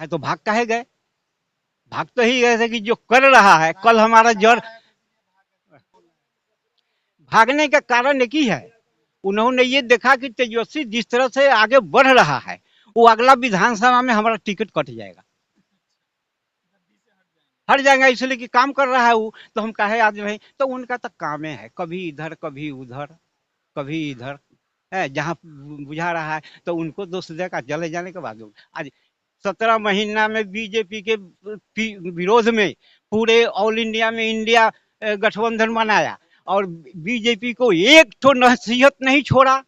है तो भाग काहे गए? भाग तो ही गए थे कि जो कर रहा है कल हमारा जड़। भागने का कारण एक ही है, उन्होंने ये देखा कि तेजस्वी जिस तरह से आगे बढ़ रहा है, वो अगला विधानसभा में हमारा टिकट कट जाएगा, हट जाएगा, इसलिए कि काम कर रहा है वो, तो हम कहे आज नहीं, तो उनका तो काम है कभी इधर कभी उधर, कभी इधर है, जहाँ बुझा रहा है तो उनको दोष देगा, चले जाने के बाद आज 17 महीना में बीजेपी के विरोध में पूरे ऑल इंडिया में इंडिया गठबंधन बनाया, और बीजेपी को एक तो नसीहत नहीं छोड़ा,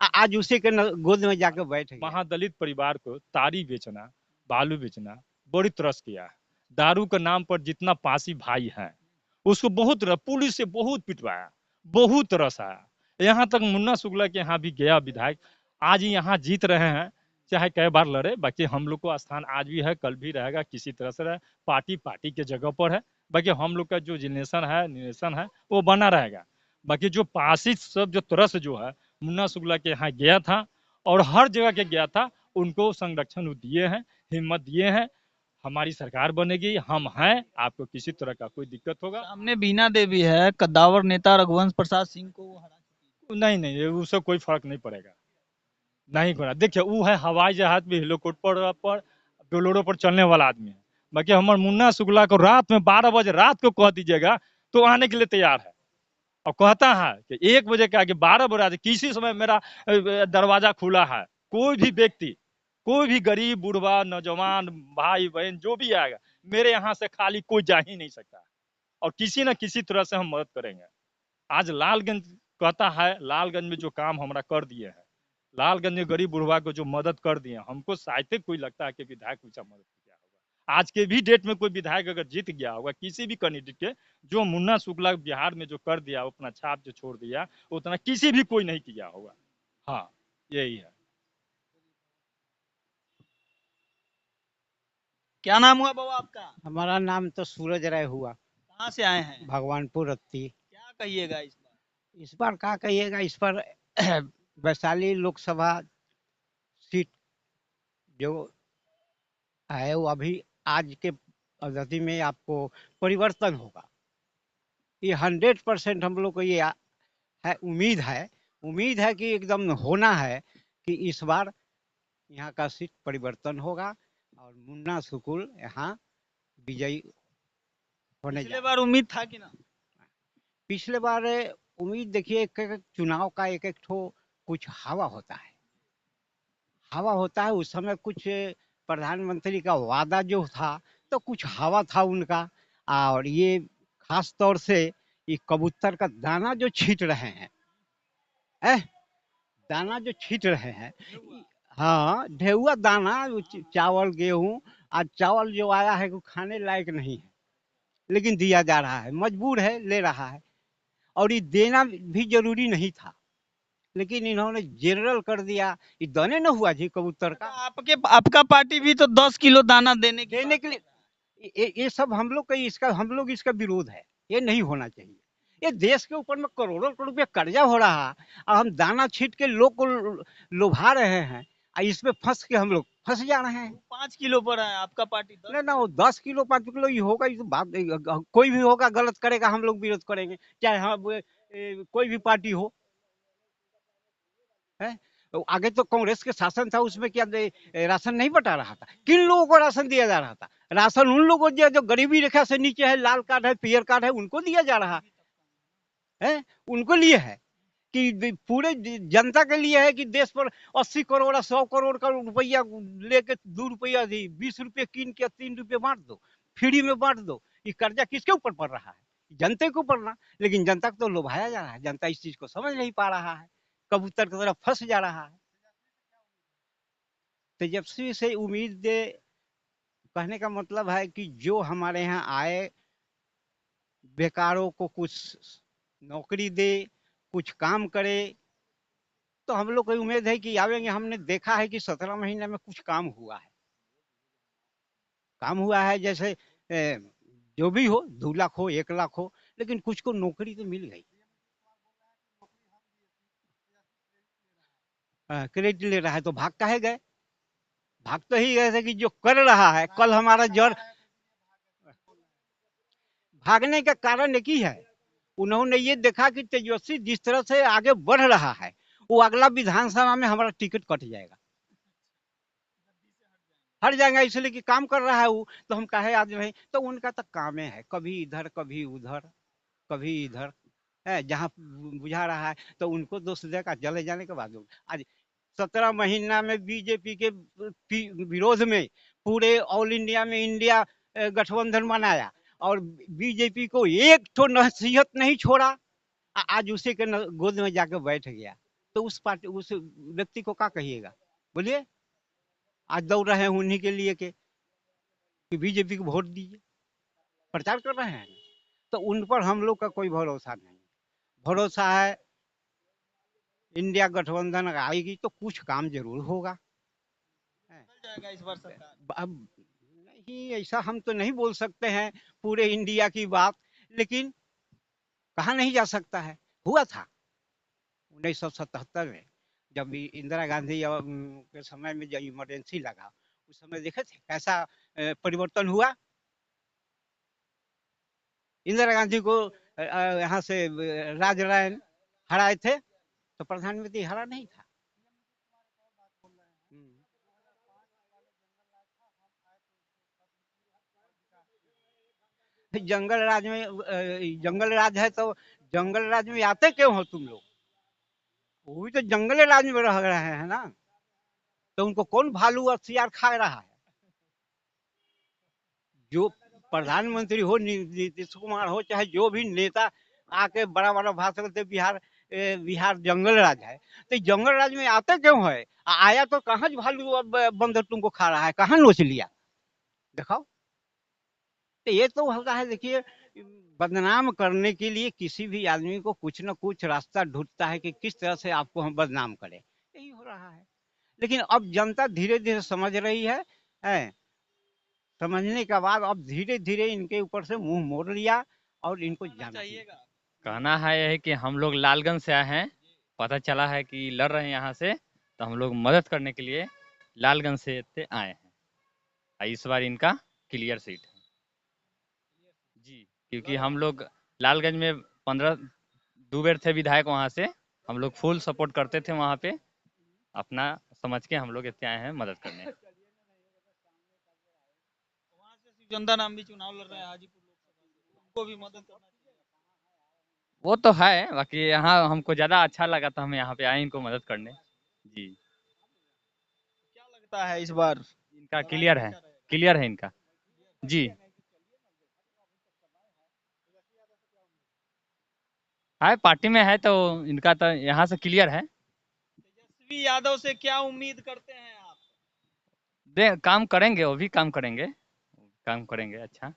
आज उसी के गोद में जाकर बैठ गया। महादलित परिवार को तारी बेचना, बालू बेचना बड़ी तरस किया है। दारू के नाम पर जितना पासी भाई है उसको बहुत पुलिस से बहुत पिटवाया, बहुत तरस आया। यहाँ तक मुन्ना शुक्ला के यहाँ भी गया विधायक, आज यहाँ जीत रहे हैं, चाहे कई बार लड़े, बाकी हम लोग को स्थान आज भी है, कल भी रहेगा, किसी तरह से रहे, पार्टी पार्टी के जगह पर है, बाकी हम लोग का जो निलेशन है वो बना रहेगा। बाकी जो पासी सब जो तरस जो है मुन्ना शुक्ला के यहाँ गया था, और हर जगह के गया था, उनको संरक्षण दिए हैं, हिम्मत दिए हैं, हमारी सरकार बनेगी, हम हैं, आपको किसी तरह का कोई दिक्कत होगा। सामने बीना देवी है, कद्दावर नेता रघुवंश प्रसाद सिंह को वो हरा चुकी नहीं नहीं, उससे कोई फर्क नहीं पड़ेगा, नहीं होना। देखिए वो है हवाई जहाज भी, हेलीकॉप्टर पर, बोलेरो पर चलने वाला आदमी है। बाकी हमारे मुन्ना शुक्ला को रात में 12 बजे रात को कह दीजिएगा तो आने के लिए तैयार है, और कहता है कि 1 बजे के आगे 12 बजे किसी समय मेरा दरवाजा खुला है, कोई भी व्यक्ति, कोई भी गरीब बुढ़वा नौजवान भाई बहन जो भी आएगा, मेरे यहाँ से खाली कोई जा ही नहीं सकता, और किसी न किसी तरह से हम मदद करेंगे। आज लालगंज कहता है, लालगंज में जो काम हमारा कर दिए हैं, लालगंज में गरीब बुढ़वा को जो मदद कर दिए, हमको शायद कोई लगता है कि विधायक कुछ मदद किया होगा। आज के भी डेट में कोई विधायक अगर जीत गया होगा किसी भी कैंडिडेट के, जो मुन्ना शुक्ला बिहार में जो कर दिया, अपना छाप जो छोड़ दिया, उतना किसी भी कोई नहीं किया होगा। हाँ, यही है। क्या नाम हुआ बाबा आपका? हमारा नाम तो सूरज राय हुआ, कहाँ से आए हैं? भगवानपुर रत्ती। क्या कहिएगा इस बार? इस बार क्या कहिएगा, इस पर वैशाली लोकसभा सीट जो है वो अभी आज के पद्धति में आपको परिवर्तन होगा, ये 100% हम लोग को ये है, उम्मीद है कि एकदम होना है कि इस बार यहाँ का सीट परिवर्तन होगा और मुन्ना सुकुल यहाँ विजयी होने पिछले जा। बार उम्मीद था कि ना? पिछले बार उम्मीद देखिए, एक चुनाव का एक एक ठो कुछ हवा होता है, उस समय कुछ प्रधानमंत्री का वादा जो था तो कुछ हवा था उनका, और ये खास तौर से ये कबूतर का दाना जो छींट रहे हैं, ए, दाना जो छींट रहे हैं, हाँ ढेउआ दाना, चावल गेहूं, आज चावल जो आया है वो खाने लायक नहीं है, लेकिन दिया जा रहा है, मजबूर है ले रहा है, और ये देना भी जरूरी नहीं था, लेकिन इन्होंने जनरल कर दिया, ये दने न हुआ जी कबूतर अच्छा, का। आपका पार्टी भी तो 10 किलो दाना देने की देने बात के कर लिए रहा ये सब हम लोग इसका विरोध है, ये नहीं होना चाहिए। ये देश के ऊपर में करोड़ों करोड़ रुपया कर्जा हो रहा है, और हम दाना छीट के लोग को लुभा रहे हैं, और इसमें फंस के हम लोग फंस जा रहे हैं। है। 5 किलो पर है, आपका पार्टी 10 ना ना, किलो वो 10 किलो 5 किलो ये होगा, ये तो बात नहीं, कोई भी होगा गलत करेगा हम लोग विरोध करेंगे, चाहे हम कोई भी पार्टी हो, है। तो आगे तो कांग्रेस के शासन था, उसमें क्या राशन नहीं बटा रहा था, किन लोगों को राशन दिया जा रहा था? राशन उन लोगों को जो गरीबी रेखा से नीचे है, लाल कार्ड है पीयर कार्ड है, उनको दिया जा रहा है, उनको लिए है कि पूरे जनता के लिए है कि देश पर 80 करोड़ 100 करोड़ का रुपया लेके 2 रुपया 20 रुपये कीन के 3 रुपये बांट दो, फ्री में बांट दो, ये कर्जा किसके ऊपर पड़ रहा है? जनता के ऊपर ना, लेकिन जनता को तो लुभाया जा रहा है, जनता इस चीज को समझ नहीं पा रहा है, कबूतर की तरफ फंस जा रहा है। तेजस्वी से उम्मीद कहने का मतलब है कि जो हमारे यहाँ आए, बेकारों को कुछ नौकरी दे, कुछ काम करे, तो हम लोग को उम्मीद है कि आवेंगे। हमने देखा है कि 17 महीने में कुछ काम हुआ है, जैसे जो भी हो 2 लाख हो 1 लाख हो, लेकिन कुछ को नौकरी तो मिल गई। क्रेडिट ले रहा है तो भाग काहे गए? भाग तो ही गए थे कि जो कर रहा है कल हमारा जड़। भागने का कारण एक ही है, उन्होंने ये देखा कि तेजस्वी जिस तरह से आगे बढ़ रहा है, वो अगला विधानसभा में हमारा टिकट कट जाएगा, हट जाएगा, इसलिए कि काम कर रहा है वो। तो हम कहे आज नहीं, तो उनका तो काम है कभी इधर कभी उधर कभी इधर है, जहाँ बुझा रहा है तो उनको दोष देगा। चले जाने के बाद आज 17 महीना में बीजेपी के विरोध में पूरे ऑल इंडिया में इंडिया गठबंधन बनाया, और बीजेपी को एक तो नसीहत नहीं छोड़ा। आज उसी के गोद में जाकर बैठ गया, तो उस पार्टी उस व्यक्ति को क्या कहिएगा, बोलिए। आज दौड़ रहे हैं उन्हीं के लिए कि बीजेपी को वोट दीजिए, प्रचार कर रहे हैं। तो उन पर हम लोग का कोई भरोसा नहीं। भरोसा है इंडिया गठबंधन आएगी तो कुछ काम जरूर होगा। बदल जाएगा इस बार सरकार। अब नहीं, ऐसा हम तो नहीं बोल सकते हैं पूरे इंडिया की बात, लेकिन कहा नहीं जा सकता है। हुआ था 1977 में, जब भी इंदिरा गांधी के समय में जब इमरजेंसी लगा, उस समय देखे थे कैसा परिवर्तन हुआ। इंदिरा गांधी को यहाँ से राजरायन हराए थे, तो प्रधानमंत्री हरा नहीं था। जंगल राज में जंगल राज है तो जंगल राज में आते क्यों हो तुम लोग? वो भी तो जंगल राज में रह रहे हैं ना, तो उनको कौन भालू और सियार खा रहा है? जो प्रधानमंत्री हो, नीतीश कुमार हो, चाहे जो भी नेता आके बड़ा बड़ा भाषण देते, बिहार जंगल राज है, तो जंगल राज में आते क्यों है? आया तो कहाँ भालू अब बंदर तुमको खा रहा है, कहाँ नोच लिया, दिखाओ। तो ये तो होता है, देखिए, बदनाम करने के लिए किसी भी आदमी को कुछ ना कुछ रास्ता ढूंढता है कि किस तरह से आपको हम बदनाम करें, यही हो रहा है। लेकिन अब जनता धीरे धीरे समझ रही है। समझने के बाद अब धीरे धीरे इनके ऊपर से मुंह मोड़ लिया और इनको जाना चाहिए। चाहिएगा। कहना है यही कि हम लोग लालगंज से आए हैं, पता चला है कि लड़ रहे हैं यहाँ से, तो हम लोग मदद करने के लिए लालगंज से आए हैं। इस बार इनका क्लियर सीट है जी, क्योंकि हम लोग लालगंज में 15 बेर थे विधायक, वहाँ से हम लोग फुल सपोर्ट करते थे वहाँ पे। अपना समझ के हम लोग इतने आए हैं मदद करने। वहाँ से शिवचंदा नाम भी चुनाव लड़ रहे हैं हाजीपुर लोकसभा से, उनको भी मदद करना चाहिए। वो तो है, बाकी यहाँ हमको ज़्यादा अच्छा लगा था, हम यहाँ पे आए इनको मदद करने जी। क्या लगता है इस बार इनका क्लियर है, क्लियर है इनका जी। हाँ, पार्टी में है तो इनका तो यहाँ से क्लियर है। तेजस्वी यादव से क्या उम्मीद करते हैं आप? काम करेंगे, वो भी काम करेंगे, काम करेंगे अच्छा।